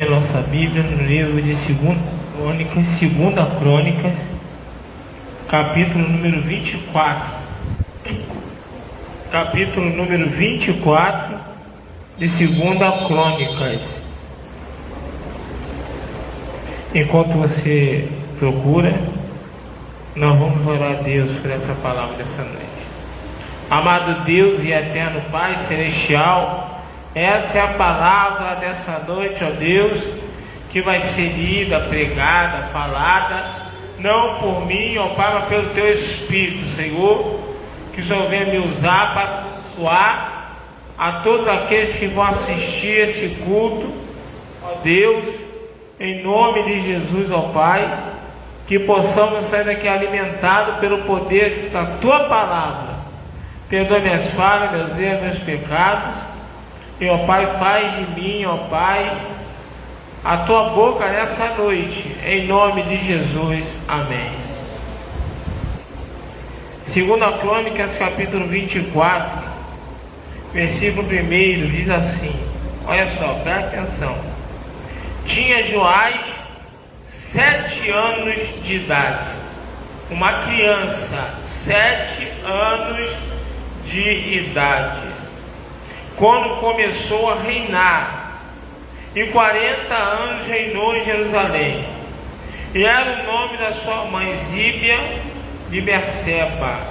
a nossa Bíblia no livro de 2 Crônicas, capítulo número 24. Capítulo número 24 de 2 Crônicas. Enquanto você procura, nós vamos orar a Deus por essa palavra dessa noite. Amado Deus e eterno Pai Celestial, essa é a palavra dessa noite, ó Deus, que vai ser lida, pregada, falada, não por mim, ó Pai, mas pelo Teu Espírito, Senhor, que o Senhor venha me usar para abençoar a todos aqueles que vão assistir esse culto, ó Deus, em nome de Jesus, ó Pai, que possamos sair daqui alimentados pelo poder da Tua palavra. Perdoa minhas falhas, meus erros, meus pecados. E, ó Pai, faz de mim, ó Pai, a Tua boca nessa noite. Em nome de Jesus. Amém. 2 Crônicas, capítulo 24, versículo 1, diz assim. Olha só, presta atenção. Tinha Joás 7 anos de idade. Uma criança, 7 anos de idade, quando começou a reinar, e 40 anos reinou em Jerusalém. E era o nome da sua mãe Zíbia de Berseba.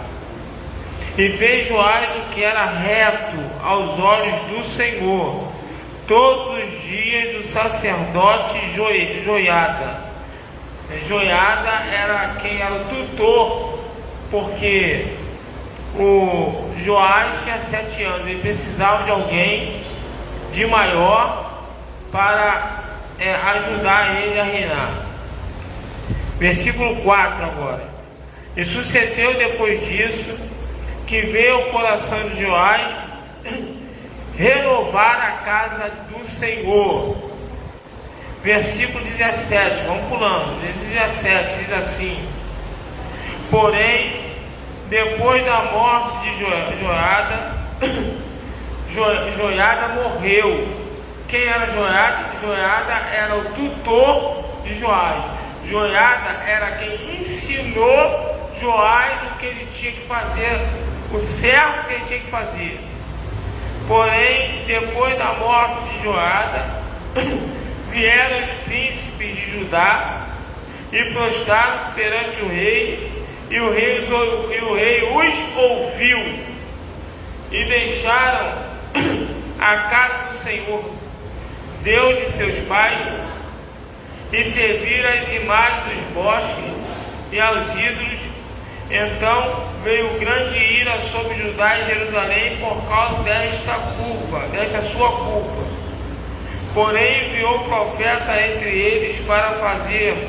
E fez Joás o que era reto aos olhos do Senhor, todos os dias do sacerdote Joiada. Joiada era quem era o tutor, porque o Joás tinha 7 anos, ele precisava de alguém de maior para ajudar ele a reinar. Versículo 4 agora. E sucedeu depois disso que veio ao coração de Joás renovar a casa do Senhor. Versículo 17, vamos pulando. 17 diz assim: porém, depois da morte de Joiada morreu. Quem era Joiada? Joiada era o tutor de Joás. Joiada era quem ensinou Joás o que ele tinha que fazer, o certo que ele tinha que fazer. Porém, depois da morte de Joiada, vieram os príncipes de Judá e prostraram-se perante o rei. E o rei os ouviu, e deixaram a casa do Senhor, Deus de seus pais, e serviram as imagens dos bosques e aos ídolos. Então veio grande ira sobre Judá e Jerusalém por causa desta sua culpa. Porém enviou profeta entre eles para fazer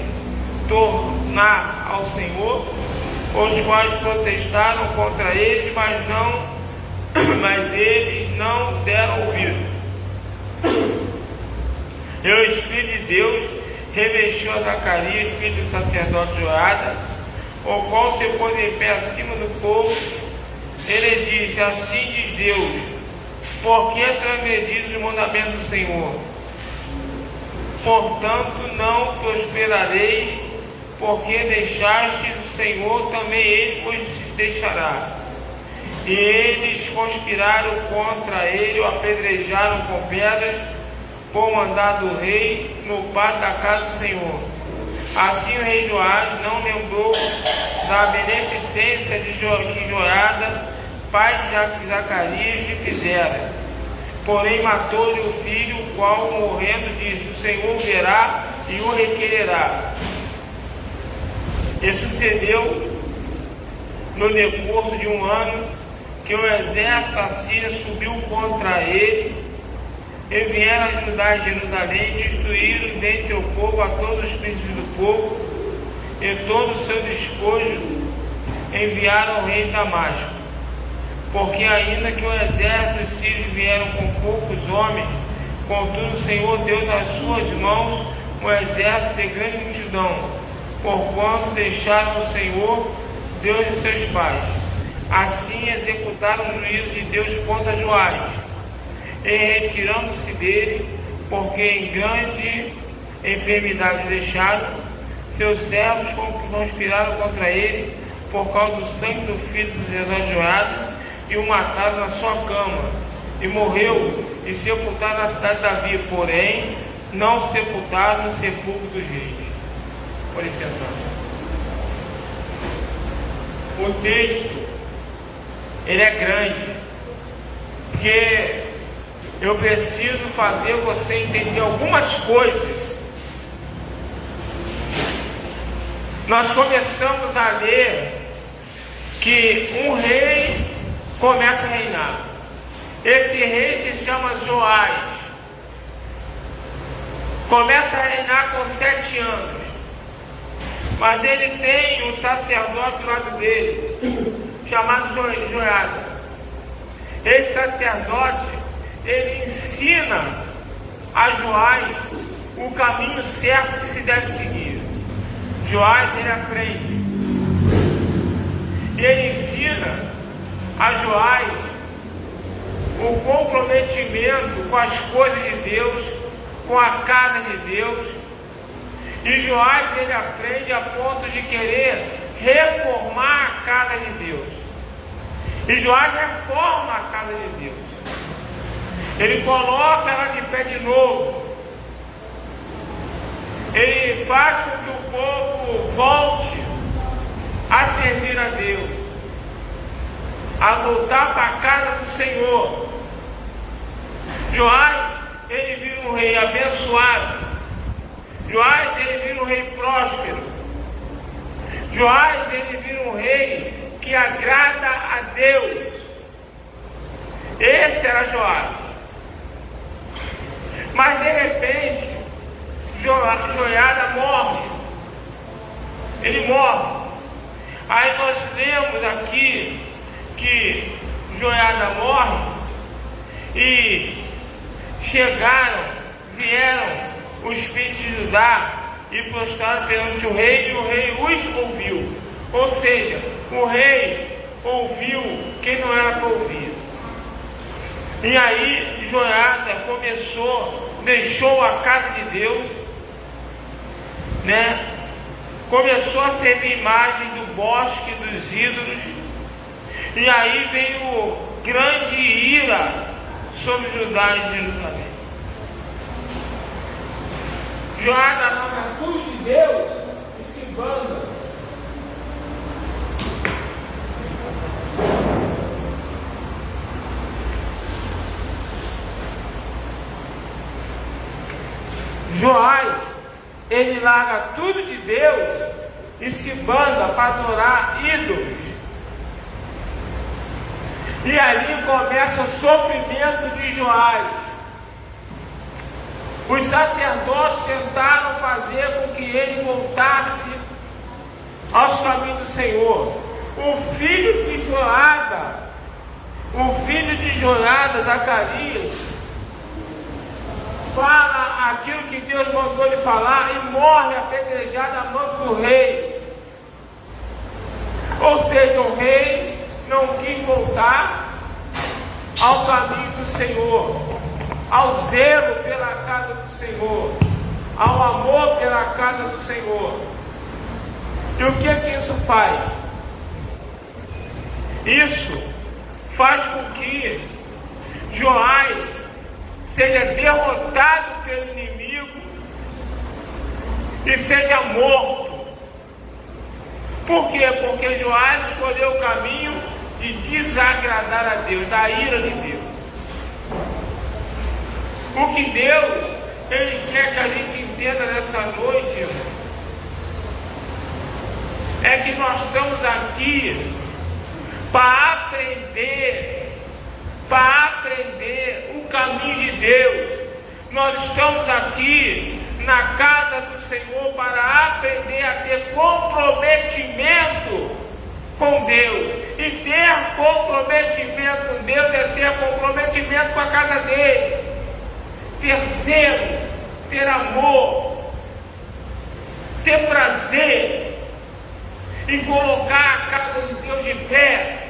tornar ao Senhor, os quais protestaram contra eles, mas eles não deram ouvido. E o Espírito de Deus revestiu a Zacarias, filho do sacerdote Joiada, o qual se pôs em pé acima do povo. Ele disse: assim diz Deus, por que transgredis os mandamentos do Senhor? Portanto não prosperareis, porque deixastes o Senhor, também Ele vos deixará. E eles conspiraram contra ele, o apedrejaram com pedras, por mandado do rei, no pátio da casa do Senhor. Assim o rei Joás não lembrou da beneficência que Joiada, pai de Zacarias, lhe fizera. Porém matou-lhe o filho, o qual, morrendo, disse: o Senhor verá e o requererá. E sucedeu, no decurso de 1 ano, que o exército assírio subiu contra ele, e vieram ajudar Jerusalém, e destruíram dentre o povo a todos os príncipes do povo, e todo o seu despojo enviaram ao rei de Damasco. Porque ainda que o exército sírio vieram com poucos homens, contudo o Senhor deu nas suas mãos um exército de grande multidão, porquanto deixaram o Senhor, Deus de seus pais. Assim executaram o juízo de Deus contra Joás, e retirando-se dele, porque em grande enfermidade deixaram, seus servos conspiraram contra ele, por causa do sangue do filho dos exagerado, e o mataram na sua cama, e morreu, e sepultaram na cidade de Davi, porém, não sepultaram no sepulcro dos reis. Por licença. O texto, ele é grande, porque eu preciso fazer você entender algumas coisas. Nós começamos a ler que um rei começa a reinar. Esse rei se chama Joás. Começa a reinar com 7 anos. Mas ele tem um sacerdote do lado dele, chamado Joiada. Esse sacerdote, ele ensina a Joás o caminho certo que se deve seguir. Joás, ele aprende. E ele ensina a Joás o comprometimento com as coisas de Deus, com a casa de Deus. E Joás, ele aprende a ponto de querer reformar a casa de Deus. E Joás reforma a casa de Deus. Ele coloca ela de pé de novo. Ele faz com que o povo volte a servir a Deus, a voltar para a casa do Senhor. Joás, ele vira um rei abençoado. Joás, ele vira um rei próspero. Joás, ele vira um rei que agrada a Deus. Esse era Joás. Mas de repente, Joiada morre. Ele morre. Aí nós lemos aqui que Joiada morre e vieram os filhos de Judá e prostraram perante o rei, e o rei os ouviu. Ou seja, o rei ouviu quem não era para ouvir. E aí Joiada deixou a casa de Deus, começou a servir imagem do bosque dos ídolos, e aí veio grande ira sobre Judá e Jerusalém. Joiada larga tudo de Deus e se banda. Joás, ele larga tudo de Deus e se banda para adorar ídolos. E ali começa o sofrimento de Joás. Os sacerdotes tentaram fazer com que ele voltasse aos caminhos do Senhor. O filho de Joiada, Zacarias, fala aquilo que Deus mandou ele falar e morre apedrejado à mão do rei. Ou seja, o rei não quis voltar ao caminho do Senhor, ao zelo pela casa do Senhor, ao amor pela casa do Senhor. E o que é que isso faz? Isso faz com que Joás seja derrotado pelo inimigo e seja morto. Por quê? Porque Joás escolheu o caminho de desagradar a Deus, da ira de Deus. O que Deus, ele quer que a gente entenda nessa noite, irmão, é que nós estamos aqui para aprender o caminho de Deus. Nós estamos aqui na casa do Senhor para aprender a ter comprometimento com Deus. E ter comprometimento com Deus é ter comprometimento com a casa dele, ter zelo, ter amor, ter prazer em colocar a casa de Deus de pé.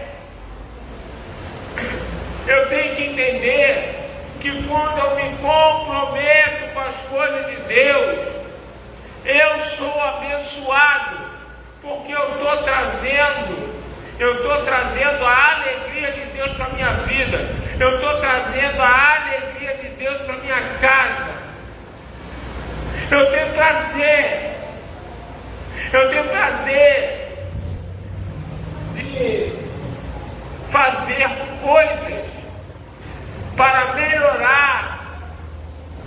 Eu tenho que entender que quando eu me comprometo com as coisas de Deus, eu sou abençoado, porque eu estou trazendo a alegria de Deus para a minha vida, eu estou trazendo a alegria de Deus para a minha casa. Eu tenho prazer de fazer coisas para melhorar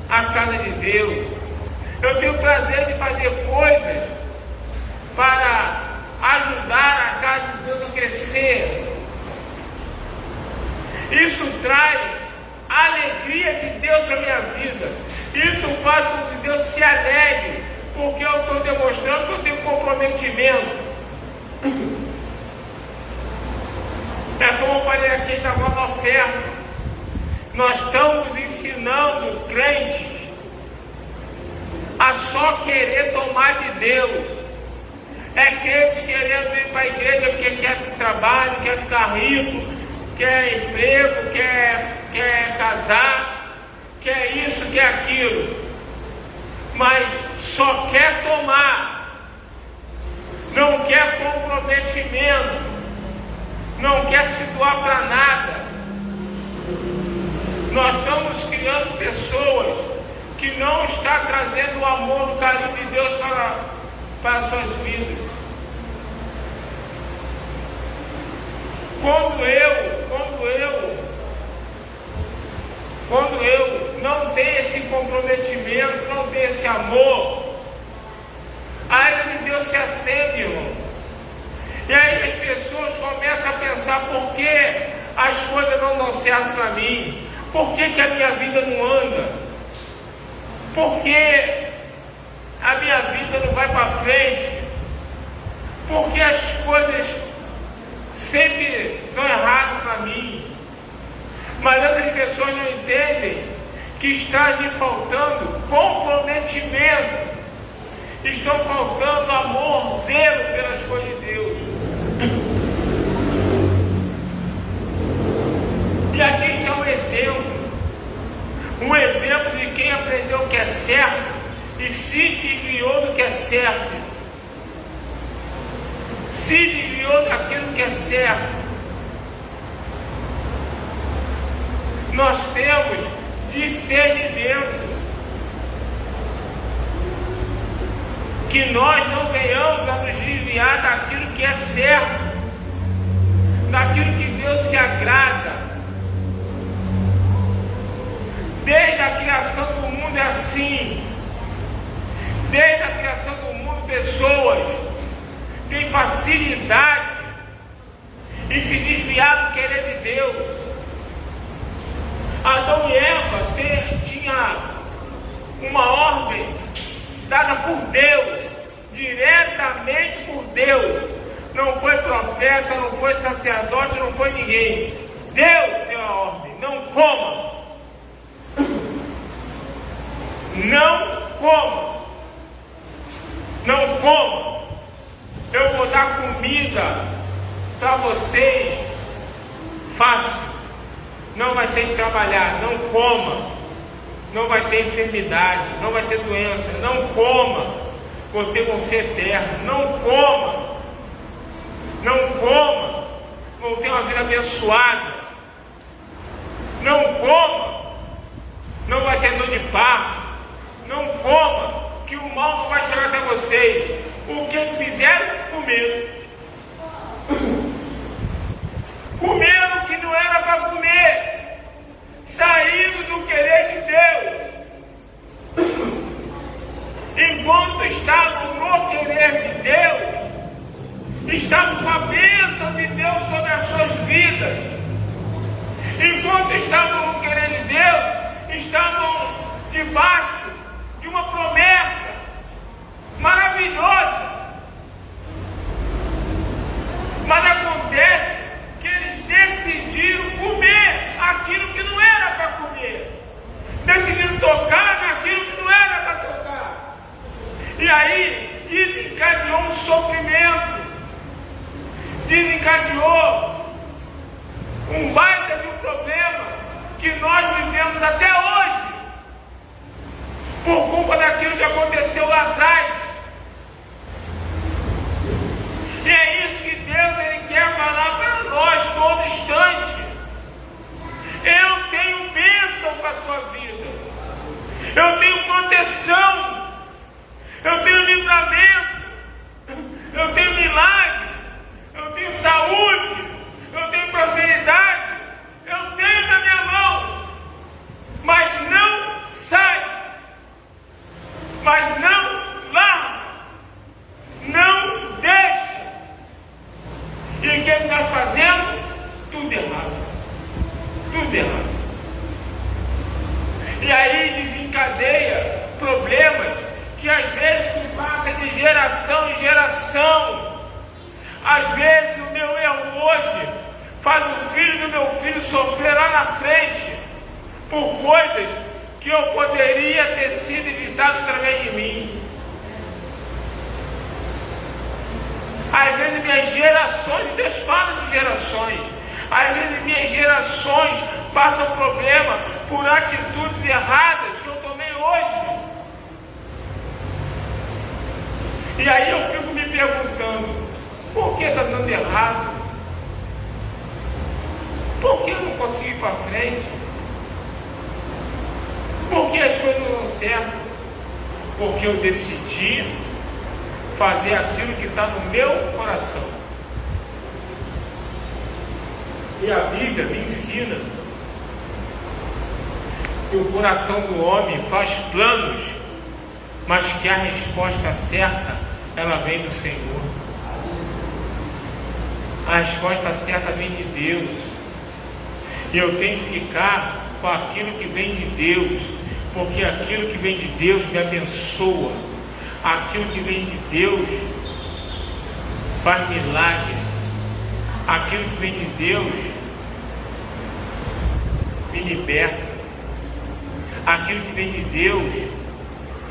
a casa de Deus. Eu tenho prazer de fazer coisas para ajudar a casa de Deus a crescer. Isso traz a alegria de Deus para a minha vida. Isso faz com que Deus se alegre, porque eu estou demonstrando que eu tenho comprometimento. É como eu falei aqui da nova oferta. Nós estamos ensinando crentes a só querer tomar de Deus. É crente querendo ir para a igreja porque quer trabalho, quer ficar rico, quer emprego, quer casar, quer isso, quer aquilo, mas só quer tomar, não quer comprometimento, não quer se doar para nada. Nós estamos criando pessoas que não estão trazendo o amor, o carinho de Deus para as suas vidas. Quando eu não tenho esse comprometimento, não tenho esse amor, a ira de Deus se acende, irmão. E aí as pessoas começam a pensar: por que as coisas não dão certo para mim? Por que a minha vida não anda? Por que a minha vida não vai para frente? Por que as coisas sempre dão errado para mim? Mas essas pessoas não entendem que está lhe faltando comprometimento, estão faltando amor, zelo pelas coisas de Deus. E aqui está um exemplo de quem aprendeu o que é certo e se desviou do que é certo, se desviou daquilo que é certo. Nós temos discernimento, que nós não venhamos a nos desviar daquilo que é certo, daquilo que Deus se agrada. Desde a criação do mundo é assim. Desde a criação do mundo, pessoas têm facilidade em se desviar do querer de Deus. Adão e Eva tinham uma ordem dada por Deus, diretamente por Deus. Não foi profeta, não foi sacerdote, não foi ninguém. Deus deu a ordem: não coma. Não coma. Não coma. Eu vou dar comida para vocês fácil. Não vai ter que trabalhar. Não coma. Não vai ter enfermidade. Não vai ter doença. Não coma. Vocês vão ser eternos. Não coma. Não coma. Vão ter uma vida abençoada. Não coma. Não vai ter dor de parto. Não coma, que o mal não vai chegar até vocês. O que fizeram? Comeram. Comeram o que não era para comer. Saíram do querer de Deus. Enquanto estavam no querer de Deus, estavam com a bênção de Deus sobre as suas vidas. Enquanto estavam no querer de Deus, estavam debaixo de uma promessa maravilhosa. Mas acontece que eles decidiram comer aquilo que não era para comer, decidiram tocar naquilo que não era para tocar, e aí desencadeou um sofrimento, desencadeou um baita de um problema que nós vivemos até hoje. por culpa daquilo que aconteceu lá atrás. E é isso que Deus ele quer falar para nós todo instante. Eu tenho bênção para a tua vida. Eu tenho proteção. Eu tenho livramento. Eu tenho milagre. Eu tenho saúde. Eu tenho prosperidade. Eu tenho na minha mão. Mas não sai. Mas não larga. Não deixa. E o que ele está fazendo? Tudo errado. Tudo errado. E aí desencadeia problemas que às vezes passa de geração em geração. Às vezes o meu erro hoje faz o filho do meu filho sofrer lá na frente por coisas que eu poderia ter sido evitado através de mim. Às vezes minhas gerações, Deus fala de gerações, às vezes minhas gerações passam problema por atitudes erradas que eu tomei hoje. E aí eu fico me perguntando, por que está dando errado? Por que eu não consigo ir para frente? Por que as coisas não dão certo? Porque eu decidi fazer aquilo que está no meu coração. E a Bíblia me ensina que o coração do homem faz planos, mas que a resposta certa, ela vem do Senhor. A resposta certa vem de Deus. E eu tenho que ficar com aquilo que vem de Deus, porque aquilo que vem de Deus me abençoa. Aquilo que vem de Deus faz milagre. Aquilo que vem de Deus me liberta. Aquilo que vem de Deus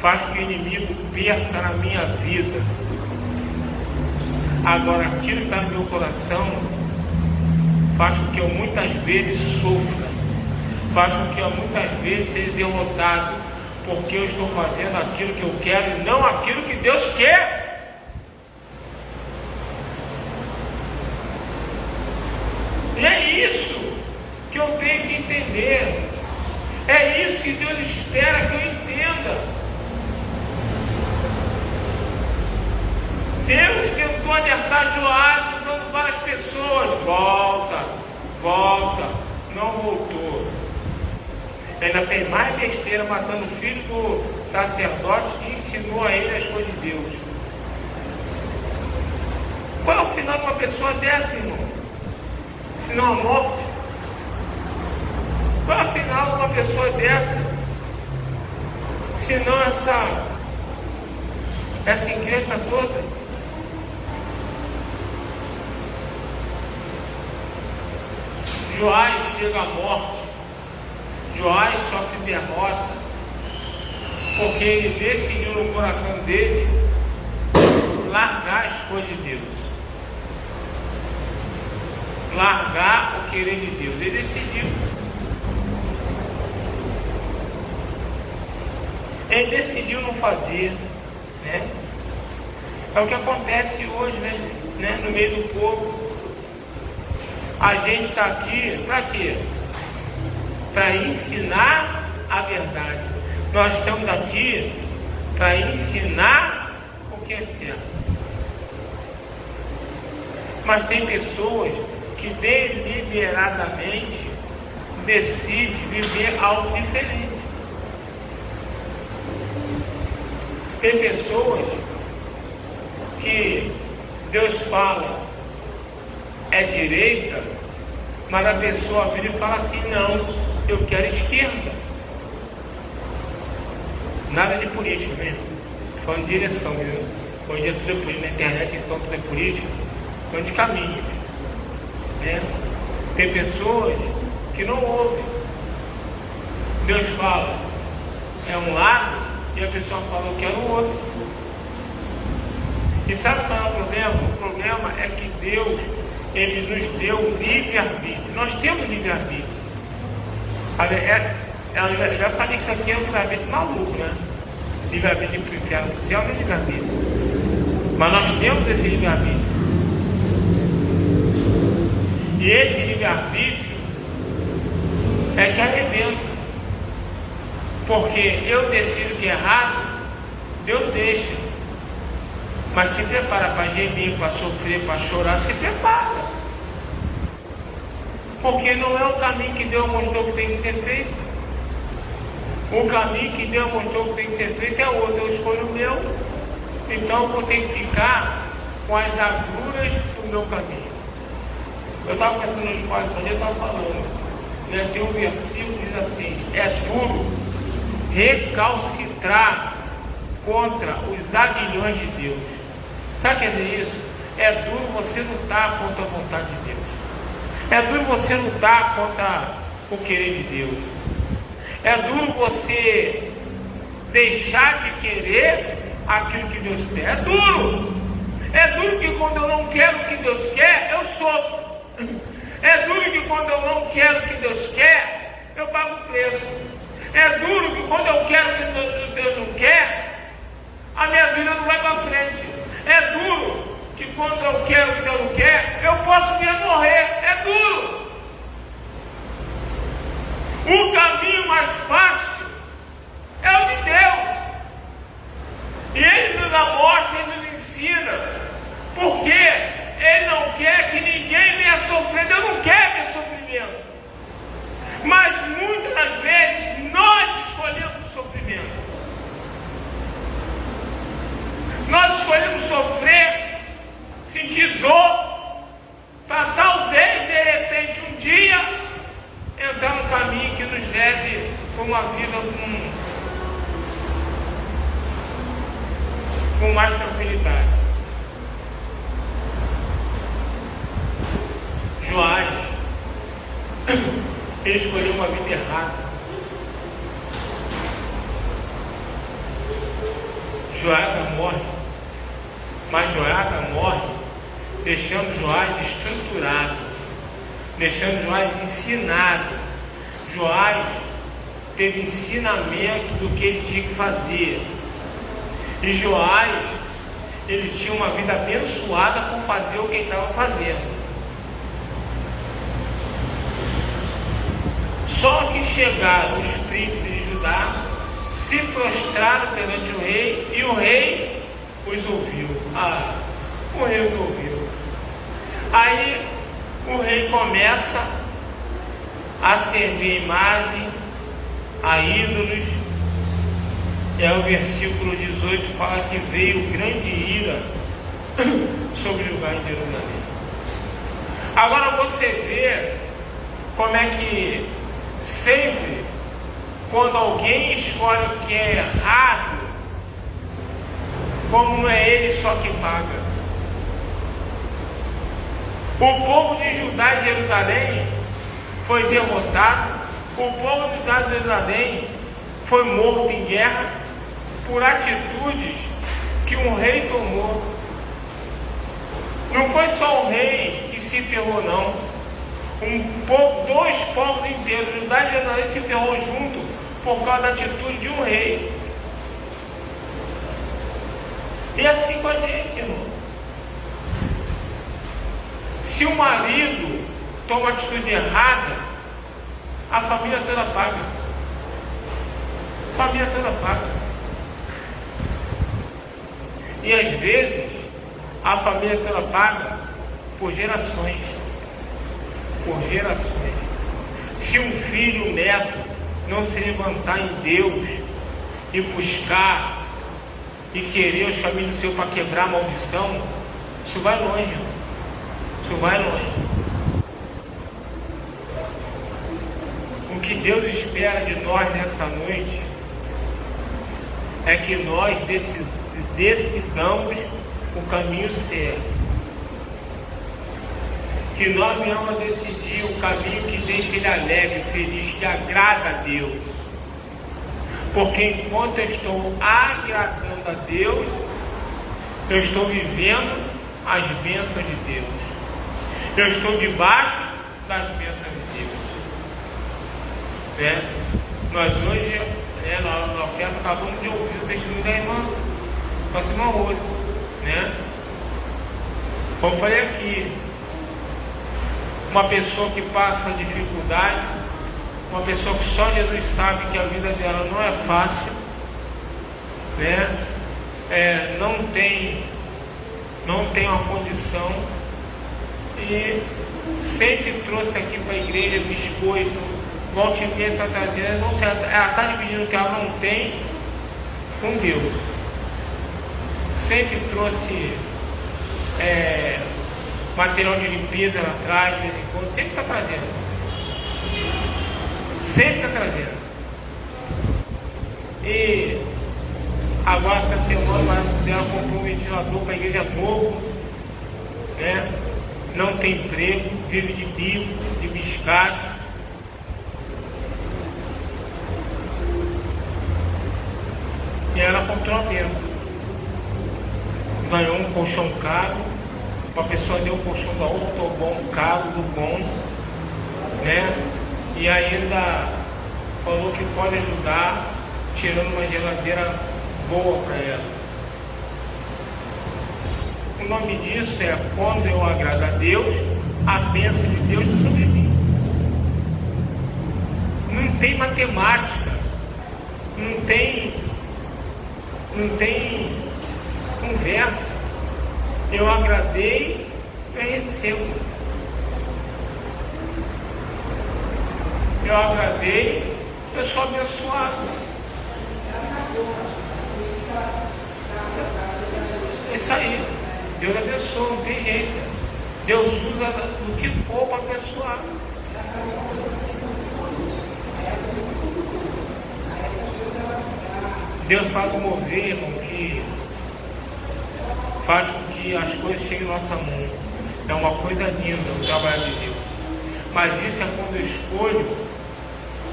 faz que o inimigo perca na minha vida. Agora, aquilo que está no meu coração faz com que eu muitas vezes sofra, faz com que eu muitas vezes seja derrotado, porque eu estou fazendo aquilo que eu quero e não aquilo que Deus quer. E é isso que eu tenho que entender. É isso que Deus espera que eu entenda. Deus tentou alertar Joás usando várias pessoas. Volta, não voltou. Ainda fez mais besteira matando o filho do sacerdote que ensinou a ele as coisas de Deus. Qual é o final de uma pessoa dessa, irmão? Senão a morte. Qual é o final de uma pessoa dessa? Senão essa igreja toda? Joás chega à morte. Joás sofre derrota, porque ele decidiu no coração dele largar as coisas de Deus, largar o querer de Deus. Ele decidiu. Ele decidiu não fazer, né? É o que acontece hoje, né? No meio do povo. A gente está aqui para quê? Para ensinar a verdade. Nós estamos aqui para ensinar o que é certo. Mas tem pessoas que deliberadamente decidem viver algo diferente. Tem pessoas que Deus fala é direita, mas a pessoa vira e fala assim, não, eu quero esquerda. Nada de política mesmo, falando de direção mesmo. Hoje é tudo política, na internet então tudo é política, então de caminho, né? Tem pessoas que não ouvem. Deus fala, é um lado, e a pessoa fala, eu quero o outro. E sabe qual é o problema? O problema é que Deus, Ele nos deu livre-arbítrio. Nós temos livre-arbítrio. Eu já falei que isso aqui é um livre-arbítrio maluco, né? livre-arbítrio para o inferno, para o céu, não é livre-arbítrio. Mas nós temos esse livre-arbítrio. E esse livre-arbítrio é que arrebenta. Porque eu decido que é errado, Deus deixa. Mas se prepara para gemer, para sofrer, para chorar, se prepara. Porque não é o caminho que Deus mostrou que tem que ser feito. O caminho que Deus mostrou que tem que ser feito é outro. Eu escolho o meu. Então eu vou ter que ficar com as agruras do meu caminho. Eu estava pensando nos pais, eu estava falando. Tem um versículo que diz assim: é duro recalcitrar contra os aguilhões de Deus. Sabe o que quer dizer isso? É duro você lutar contra a vontade de Deus. É duro você lutar contra o querer de Deus. É duro você deixar de querer aquilo que Deus quer. É duro. É duro que quando eu não quero o que Deus quer, eu sofro. É duro que quando eu não quero o que Deus quer, eu pago o preço. É duro que quando eu quero o que Deus não quer, a minha vida não vai para frente. É duro que quando eu quero o que Deus não quer, eu posso vir a morrer. É duro. O caminho mais fácil é o de Deus. E Ele nos mostra, Ele nos ensina. Porque Ele não quer que ninguém venha sofrer. Deus não quer ver sofrimento. Mas muitas das vezes nós escolhemos o sofrimento. Nós escolhemos sofrer, sentir dor, para talvez de repente um dia entrar no caminho que nos leve para uma vida com mais tranquilidade. Joás, ele escolheu uma vida errada. Joiada morre, mas Joiada morre deixando Joás estruturado, deixando Joás ensinado. Joás teve ensinamento do que ele tinha que fazer. E Joás, ele tinha uma vida abençoada por fazer o que ele estava fazendo. Só que chegaram os príncipes de Judá, se prostraram perante o rei, e o rei os ouviu. O rei os ouviu. Aí o rei começa a servir imagem a ídolos. O versículo 18 fala que veio grande ira sobre o lugar em Jerusalém. Agora você vê como é que sempre, quando alguém escolhe o que é errado, como não é ele só que paga. O povo de Judá e Jerusalém foi derrotado. O povo de Judá e Jerusalém foi morto em guerra por atitudes que um rei tomou. Não foi só o rei que se ferrou, não. Dois povos inteiros, Judá e Jerusalém, se ferrou junto por causa da atitude de um rei. E assim com a gente, irmão. Se o marido toma atitude errada, a família toda paga. A família toda paga. E às vezes a família toda paga por gerações. Por gerações. Se um filho, um neto, não se levantar em Deus e buscar e querer os caminhos do Senhor para quebrar a maldição, isso vai longe, irmão. Isso vai longe. O que Deus espera de nós nessa noite é que nós decidamos o caminho certo. Que nós venhamos a decidir o caminho que deixa ele alegre, feliz, que agrada a Deus. Porque enquanto eu estou agradando a Deus, eu estou vivendo as bênçãos de Deus. Eu estou debaixo das bênçãos de Deus. Nós hoje né? Na oferta acabamos de ouvir o testemunho da irmã, nossa irmã Rose, né? Como eu falei aqui, uma pessoa que passa dificuldade, uma pessoa que só Jesus sabe que a vida dela não é fácil, né? Não tem uma condição, e sempre trouxe aqui para a igreja biscoito, volte e meia está trazendo, não sei, ela está dividindo o que ela não tem com Deus. Sempre trouxe material de limpeza lá atrás, de vez em quando, sempre está trazendo. Sempre está trazendo. E agora essa semana ela comprou um ventilador para a igreja novo, né? Não tem emprego, vive de bico, de biscate. E ela comprou uma bênção. Ganhou um colchão caro, uma pessoa deu um colchão da outra, bom, caro, do bom, né? E ainda falou que pode ajudar, tirando uma geladeira boa para ela. O nome disso é: quando eu agrado a Deus, a bênção de Deus está sobre mim. Não tem matemática, não tem conversa. Eu agradei, eu recebo. Eu agradei, eu sou abençoado. É isso aí. Deus abençoa, não tem jeito. Deus usa o que for para abençoar. Deus faz um mover, irmão, que faz com que as coisas cheguem em nossa mão. É uma coisa linda o trabalho de Deus. Mas isso é quando eu escolho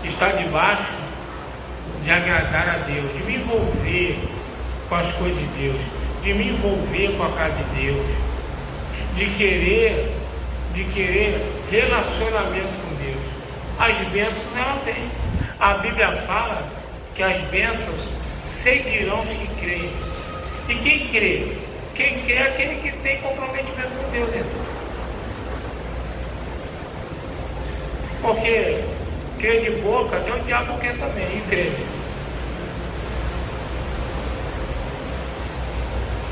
estar debaixo de agradar a Deus, de me envolver com as coisas de Deus, de me envolver com a casa de Deus, de querer relacionamento com Deus. As bênçãos ela tem. A Bíblia fala que as bênçãos seguirão os que creem. E quem crê? Quem crê é aquele que tem comprometimento com Deus. Porque crer de boca, Deus diabo quer também, e crê.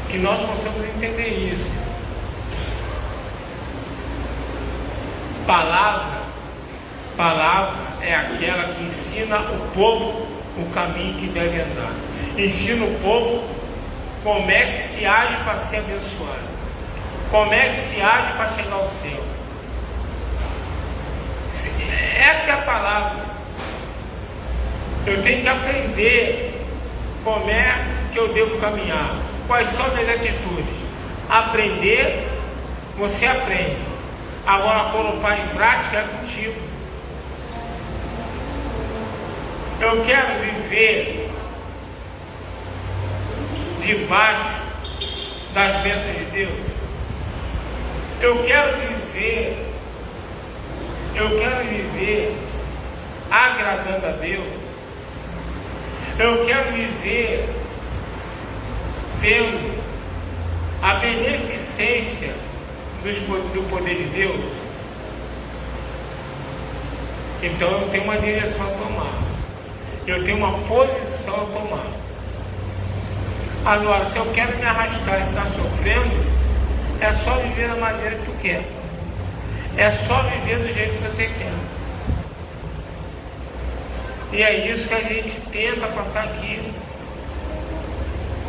Que nós possamos entender isso. Palavra é aquela que ensina o povo o caminho que deve andar. Ensina o povo como é que se age para ser abençoado, como é que se age para chegar ao céu. Essa é a palavra. Eu tenho que aprender como é que eu devo caminhar, quais são as minhas atitudes. Aprender, você aprende. Agora, colocar em prática é contigo. Eu quero viver debaixo das bênçãos de Deus. Eu quero viver agradando a Deus. Eu quero viver tendo a beneficência do poder de Deus. Então eu tenho uma direção a tomar, eu tenho uma posição a tomar. Agora, se eu quero me arrastar e ficar sofrendo, é só viver da maneira que tu quer, é só viver do jeito que você quer. E é isso que a gente tenta passar aqui.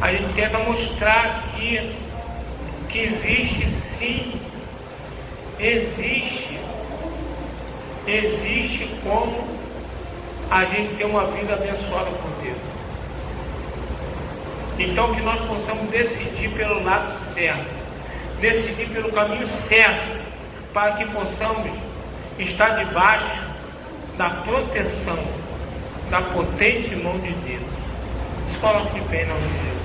A gente tenta mostrar aqui que existe sim, existe como a gente ter uma vida abençoada por Deus. Então que nós possamos decidir pelo lado certo, decidir pelo caminho certo, para que possamos estar debaixo da proteção da potente mão de Deus. Se coloque de pé em nome de Jesus.